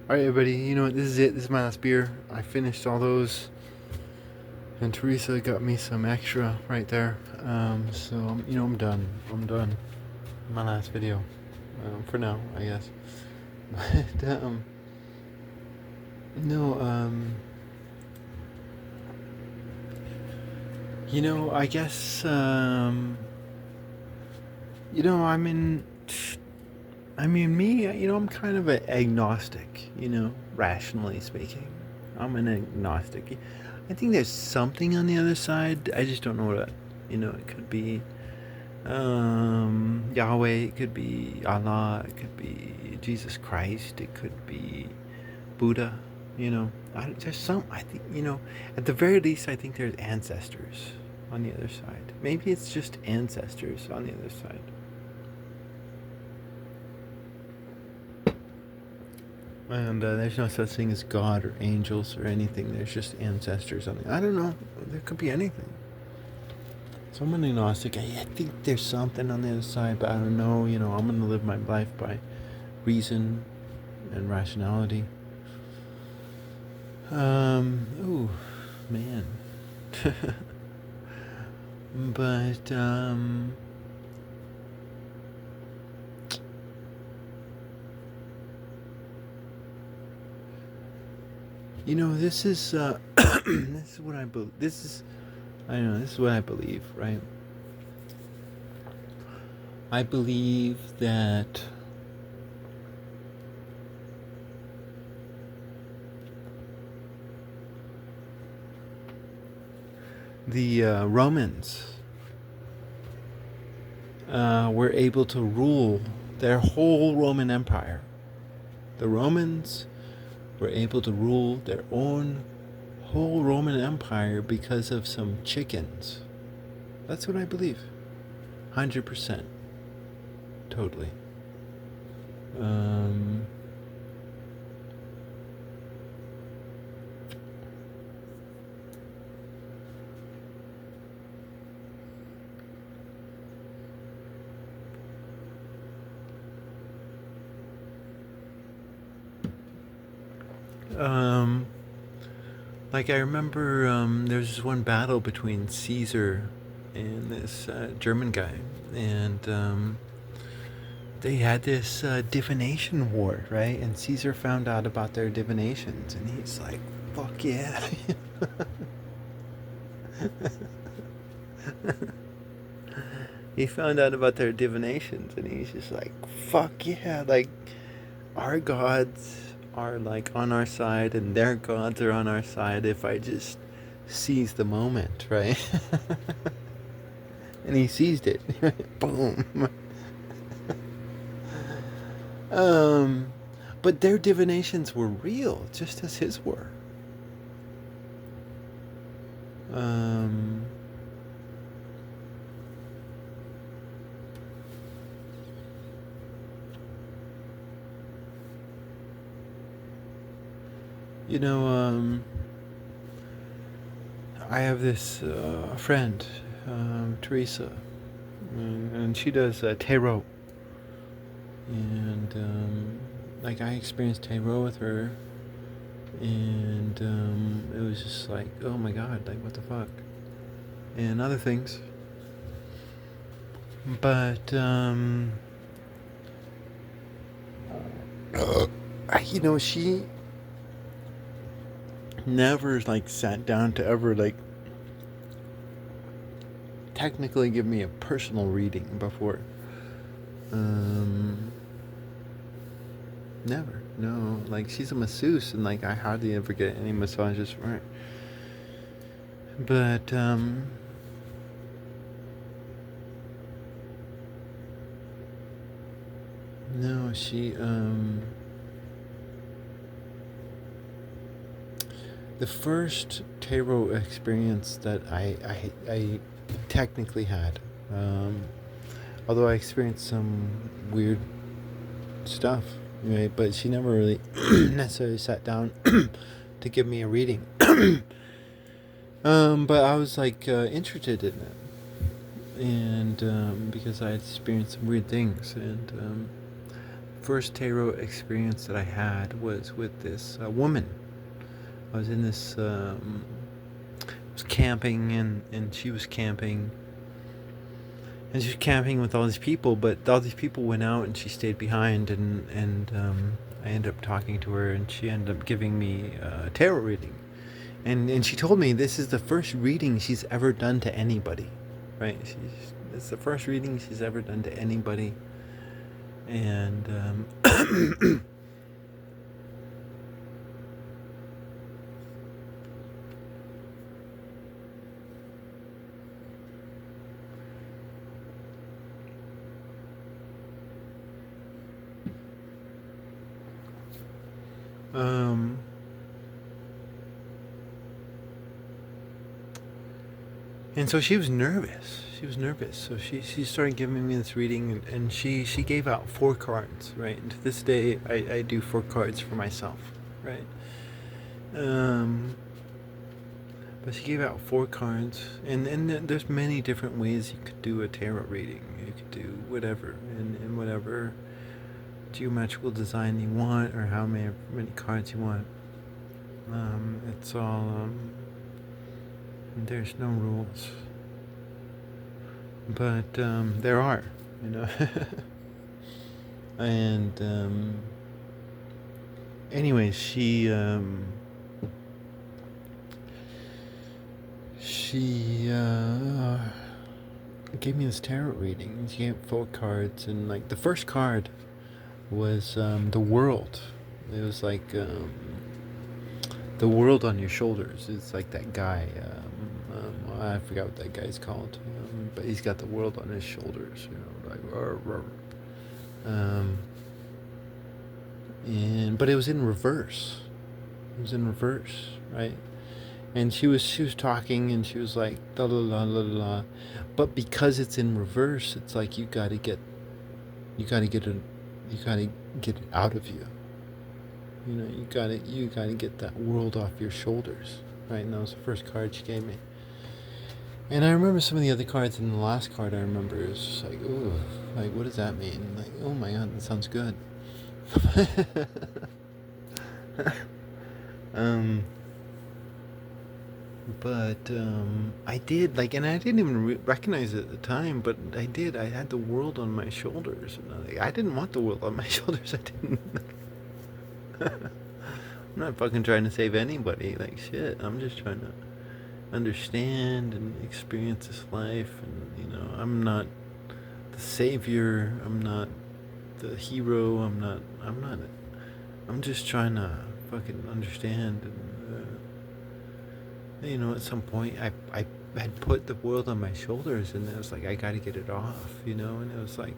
All right, everybody. You know what? This is it. This is my last beer. I finished all those, and Teresa got me some extra right there. So I'm done. I'm done. My last video, for now, I guess. But no. I guess. I'm in. I mean, me. I'm kind of an agnostic. Rationally speaking, I'm an agnostic. I think there's something on the other side. I just don't know what. It could be Yahweh. It could be Allah. It could be Jesus Christ. It could be Buddha. There's some. I think at the very least, I think there's ancestors on the other side. Maybe it's just ancestors on the other side. And there's no such thing as God or angels or anything. There's just ancestors on the. I don't know. There could be anything. So I'm an agnostic. I think there's something on the other side, but I don't know. I'm gonna live my life by reason and rationality. Ooh, man. But this is this is what I believe. This is what I believe, right? I believe that the Romans were able to rule their whole Roman Empire. The Romans were able to rule their own whole Roman Empire because of some chickens. That's what I believe. 100%. Totally. Like I remember there's this one battle between Caesar and this German guy, and they had this divination war, right? And Caesar found out about their divinations, and he's like, "Fuck yeah!" He found out about their divinations, and he's just like, "Fuck yeah!" Like our gods are like on our side, and their gods are on our side. If I just seize the moment, right? And he seized it. Boom. Um, but their divinations were real, just as his were. Um, you know, I have this friend, Teresa, and she does tarot. And like I experienced tarot with her, and it was just like, oh my god, like what the fuck, and other things. But she never like sat down to ever like technically give me a personal reading before. Never. No, like she's a masseuse, and like I hardly ever get any massages from her. But no, she the first tarot experience that I technically had, although I experienced some weird stuff, right? But she never really necessarily sat down to give me a reading. But I was like interested in it, and because I had experienced some weird things, and first tarot experience that I had was with this woman. I was in this, was camping, and she was camping. And she was camping with all these people, but all these people went out and she stayed behind, and I ended up talking to her, and she ended up giving me a tarot reading. And she told me this is the first reading she's ever done to anybody, right? It's the first reading she's ever done to anybody. And and so she was nervous. So she started giving me this reading, and she gave out 4 cards, right? And to this day, I do 4 cards for myself, right? But she gave out 4 cards, and there's many different ways you could do a tarot reading. You could do whatever, in whatever geometrical design you want, or how many cards you want. It's all, there's no rules. But there are, you know. And anyways, she gave me this tarot reading. She gave 4 cards, and like the first card was the world. It was like the world on your shoulders. It's like that guy. I forgot what that guy's called, but he's got the world on his shoulders. You know, like and but it was in reverse. It was in reverse, right? And she was talking, and she was like la la la la la, but because it's in reverse, it's like you gotta get it out of you. You know, you gotta get that world off your shoulders, right? And that was the first card she gave me. And I remember some of the other cards, and the last card I remember is just like, ooh, like what does that mean? Like, oh my god, that sounds good. But I did, like, and I didn't even recognize it at the time, but I did. I had the world on my shoulders, and I didn't want the world on my shoulders. I didn't. I'm not fucking trying to save anybody. Like shit, I'm just trying to understand and experience this life, and you know, I'm not the savior. I'm not the hero. I'm just trying to fucking understand, and you know, at some point I had put the world on my shoulders, and it was like I gotta get it off, you know. And it was like,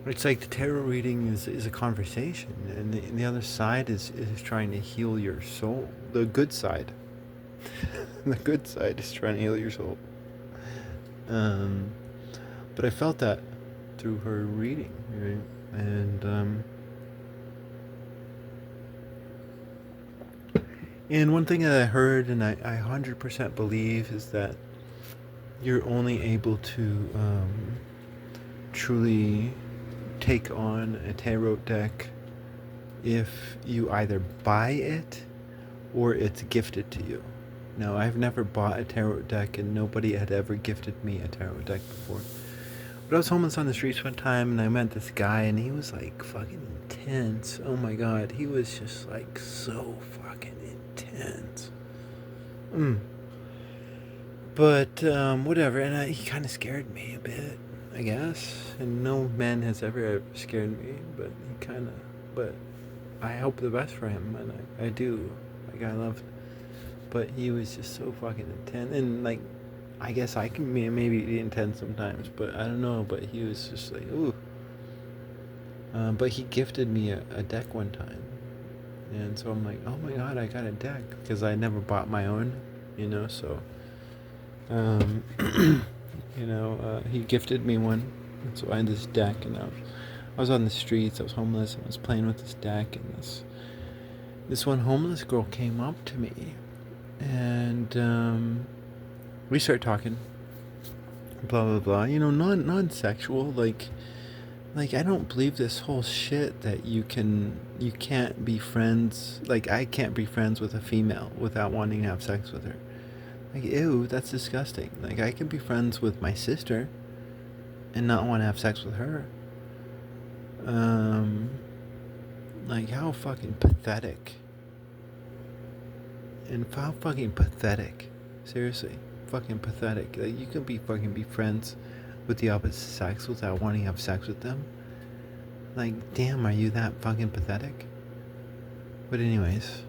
it's like the tarot reading is a conversation, and the other side is trying to heal your soul. The good side. The good side is trying to heal your soul. But I felt that through her reading, right? And one thing that I heard, and I 100% believe, is that you're only able to truly take on a tarot deck if you either buy it or it's gifted to you. Now, I've never bought a tarot deck, and nobody had ever gifted me a tarot deck before. But I was homeless on the streets one time, and I met this guy, and he was like fucking intense. Oh my god, he was just like so fucking intense. But whatever, and he kind of scared me a bit, I guess. And no man has ever scared me, but he kind of. But I hope the best for him, and I do. Like, I love him. But he was just so fucking intense, and like, I guess I can maybe be intense sometimes, but I don't know. But he was just like, ooh. But he gifted me a deck one time, and so I'm like, oh my god, I got a deck, because I never bought my own, you know. So, you know, he gifted me one, and so I had this deck, and I was on the streets, I was homeless, and I was playing with this deck, and this one homeless girl came up to me, and we started talking, blah blah blah, you know, non-sexual, like Like, I don't believe this whole shit that you can't be friends. Like, I can't be friends with a female without wanting to have sex with her. Like, ew, that's disgusting. Like, I can be friends with my sister and not want to have sex with her. Um, like, how fucking pathetic. And how fucking pathetic. Seriously, fucking pathetic. Like, you can be friends with the opposite sex without wanting to have sex with them. Like, damn, are you that fucking pathetic? But anyways,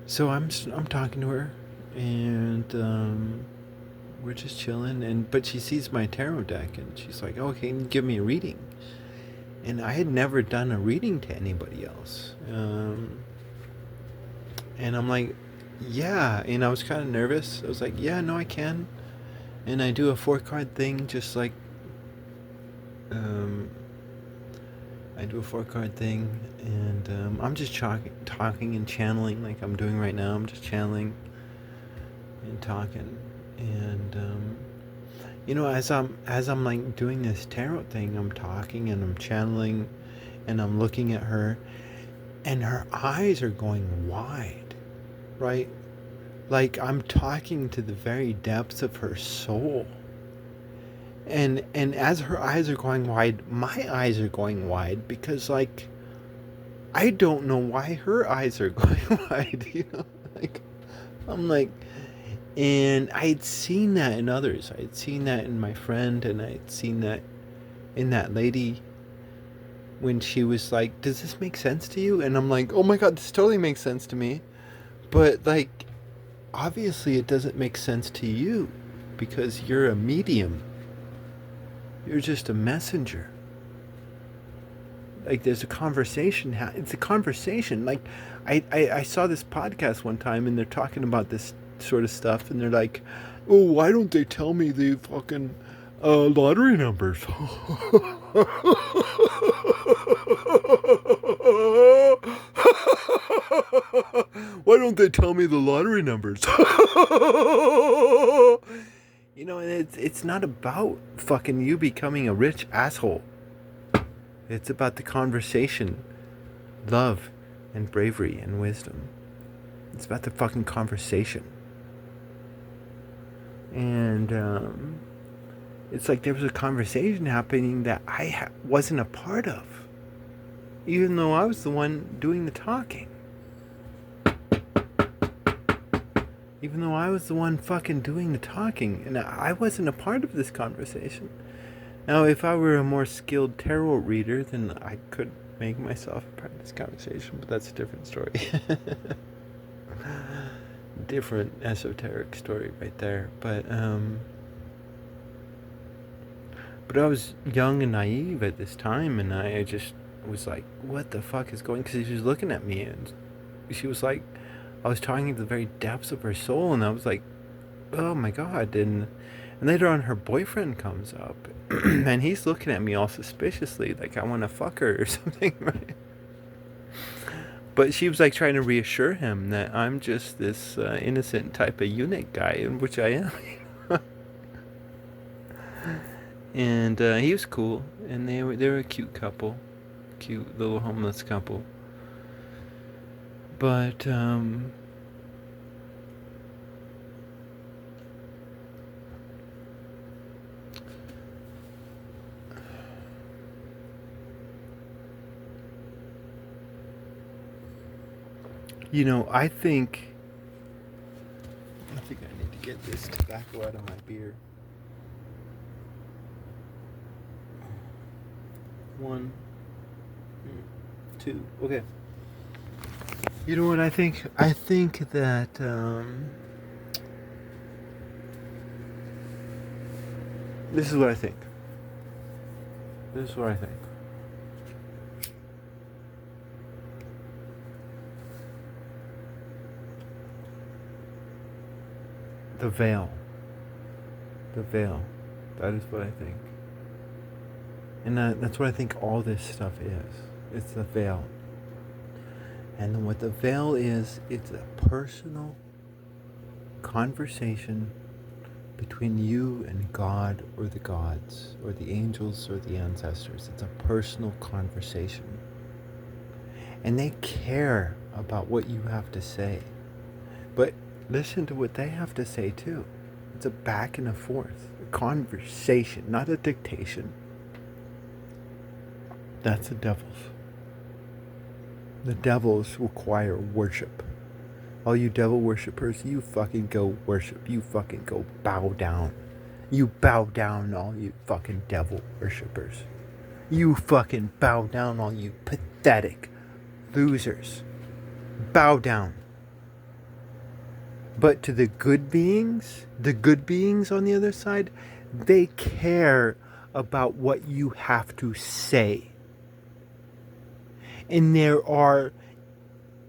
so I'm talking to her, and we're just chilling, but she sees my tarot deck, and she's like, "Oh, can you give me a reading?" And I had never done a reading to anybody else, and I'm like, "Yeah," and I was kind of nervous. I was like, "Yeah, no, I can," and I do a 4-card thing, just like, I do a 4-card thing, and I'm just talking and channeling like I'm doing right now. I'm just channeling and talking, and as I'm like doing this tarot thing, I'm talking and I'm channeling, and I'm looking at her, and her eyes are going wide, right? Like I'm talking to the very depths of her soul. And as her eyes are going wide, my eyes are going wide, because like I don't know why her eyes are going wide, like I'm like, and I'd seen that in others. I'd seen that in my friend, and I'd seen that in that lady when she was like, "Does this make sense to you?" And I'm like, "Oh my god, this totally makes sense to me." But like obviously it doesn't make sense to you, because you're a medium. You're just a messenger. Like there's a conversation. It's a conversation. Like I saw this podcast one time, and they're talking about this sort of stuff, and they're like, "Oh, why don't they tell me the fucking lottery numbers?" Why don't they tell me the lottery numbers? And it's not about fucking you becoming a rich asshole. It's about the conversation, love, and bravery and wisdom. It's about the fucking conversation. And it's like there was a conversation happening that I wasn't a part of, even though I was the one doing the talking. Even though I was the one fucking doing the talking, and I wasn't a part of this conversation. Now, if I were a more skilled tarot reader, then I could make myself a part of this conversation, but that's a different story. Different esoteric story right there. But I was young and naive at this time, and I just was like, what the fuck is going on? Because she was looking at me, and she was like, I was talking to the very depths of her soul, and I was like, oh my god. And later on, her boyfriend comes up, and he's looking at me all suspiciously, like I want to fuck her or something, right? But she was like trying to reassure him that I'm just this innocent type of eunuch guy, in which I am. And he was cool, and they were a cute couple, cute little homeless couple. But I think I need to get this tobacco out of my beer. 1, 2, okay. You know what I think? I think that this is what I think. This is what I think. The veil. The veil. That is what I think. And that's what I think all this stuff is. It's the veil. And then what the veil is, it's a personal conversation between you and God or the gods or the angels or the ancestors. It's a personal conversation. And they care about what you have to say. But listen to what they have to say too. It's a back and a forth, a conversation, not a dictation. That's the devil's. The devils require worship. All you devil worshippers, you fucking go worship. You fucking go bow down. You bow down, all you fucking devil worshippers. You fucking bow down, all you pathetic losers. Bow down. But to the good beings on the other side, they care about what you have to say. And there are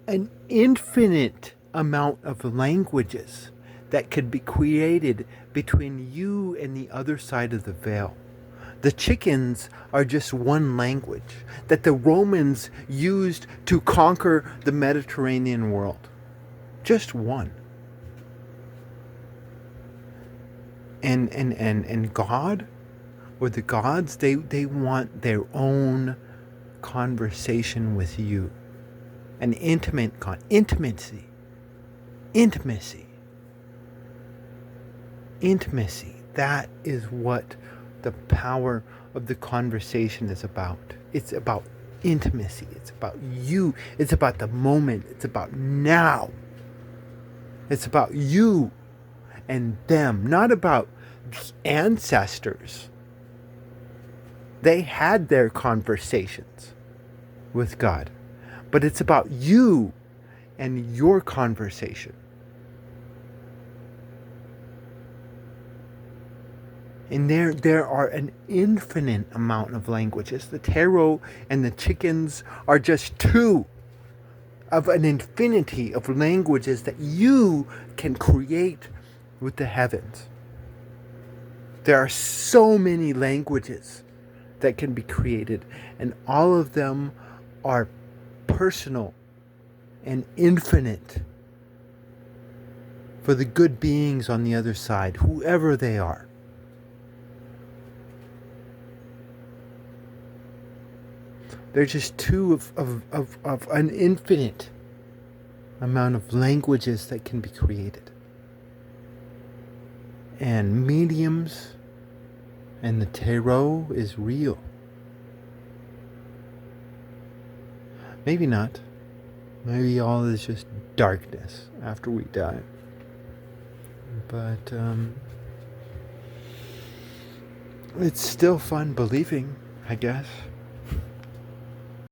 an infinite amount of languages that could be created between you and the other side of the veil. The chickens are just one language that the Romans used to conquer the Mediterranean world. Just one. And God, or the gods, they want their own conversation with you. An intimate intimacy. That is what the power of the conversation is about. It's about intimacy. It's about you. It's about the moment. It's about now. It's about you and them, not about the ancestors. They had their conversations with God, but it's about you and your conversation. And there are an infinite amount of languages. The tarot and the chickens are just two of an infinity of languages that you can create with the heavens. There are so many languages that can be created, and all of them are personal and infinite for the good beings on the other side, whoever they are. They're just two of an infinite amount of languages that can be created. And mediums and the tarot is real. Maybe not. Maybe all is just darkness after we die. But it's still fun believing, I guess.